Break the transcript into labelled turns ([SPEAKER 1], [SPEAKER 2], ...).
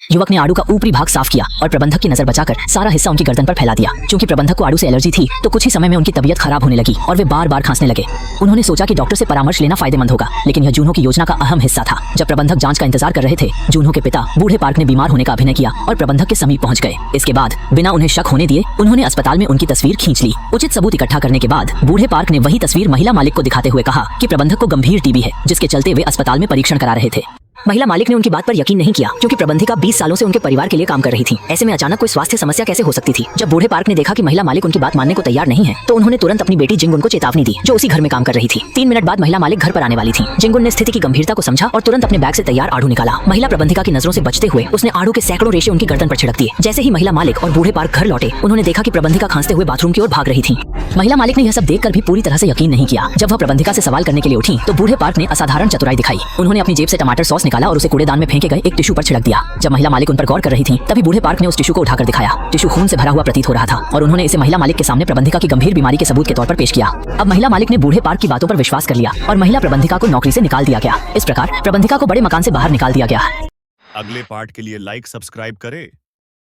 [SPEAKER 1] युवक ने आड़ू का ऊपरी भाग साफ किया और प्रबंधक की नजर बचाकर सारा हिस्सा उनकी गर्दन पर फैला दिया। क्योंकि प्रबंधक को आड़ू से एलर्जी थी तो कुछ ही समय में उनकी तबीयत खराब होने लगी और वे बार बार खांसने लगे। उन्होंने सोचा कि डॉक्टर से परामर्श लेना फायदेमंद होगा, लेकिन यह जूनहो की योजना का अहम हिस्सा था। जब प्रबंधक जांच का इंतजार कर रहे थे, जूनहो के पिता बूढ़े पार्क ने बीमार होने का अभिनय किया और प्रबंधक के समीप पहुंच गए। इसके बाद बिना उन्हें शक होने दिए उन्होंने अस्पताल में उनकी तस्वीर खींच ली। उचित सबूत इकट्ठा करने के बाद बूढ़े पार्क ने वही तस्वीर महिला मालिक को दिखाते हुए कहा कि प्रबंधक को गंभीर टीबी है, जिसके चलते वे अस्पताल में परीक्षण करा रहे थे। महिला मालिक ने उनकी बात पर यकीन नहीं किया, क्योंकि प्रबंधिका 20 सालों से उनके परिवार के लिए काम कर रही थी। ऐसे में अचानक कोई स्वास्थ्य समस्या कैसे हो सकती थी। जब बूढ़े पार्क ने देखा कि महिला मालिक उनकी बात मानने को तैयार नहीं है, तो उन्होंने तुरंत अपनी बेटी जिंगुन को चेतावनी दी, जो उसी घर में काम कर रही थी। 3 मिनट बाद महिला मालिक घर पर आने वाली थी। जिंगुन ने स्थिति की गंभीरता को समझा और तुरंत अपने बैग से तैयार आड़ू निकाला। महिला प्रबंधिका की नजरों से बचते हुए उसने आड़ू के सैकड़ों रेशे उनकी गर्दन पर छिड़क दिए। जैसे ही महिला मालिक और बूढ़े पार्क घर लौटे, उन्होंने देखा कि प्रबंधिका खांसते हुए बाथरूम की ओर भाग रही थी। महिला मालिक ने यह सब देखकर भी पूरी तरह से यकीन नहीं किया। जब वह प्रबंधिका से सवाल करने के लिए उठी, तो बूढ़े पार्क ने असाधारण चतुराई दिखाई। उन्होंने अपनी जेब से टमाटर सॉस निकाला और उसे कूड़ेदान में फेंके गए एक टिश्यू पर छिड़क दिया। जब महिला मालिक उन पर गौर कर रही थी, तभी बूढ़े पार्क ने उस टिश्यू को उठाकर दिखाया। टिश्यू खून से भरा हुआ प्रतीत हो रहा था और उन्होंने इसे महिला मालिक के सामने प्रबंधिका की गंभीर बीमारी के सबूत के तौर पर पेश किया। अब महिला मालिक ने बूढ़े पार्क की बातों पर विश्वास कर लिया और महिला प्रबंधिका को नौकरी से निकाल दिया गया। इस प्रकार प्रबंधिका को बड़े मकान से बाहर निकाल दिया गया।
[SPEAKER 2] अगले पार्ट के लिए लाइक सब्सक्राइब करें।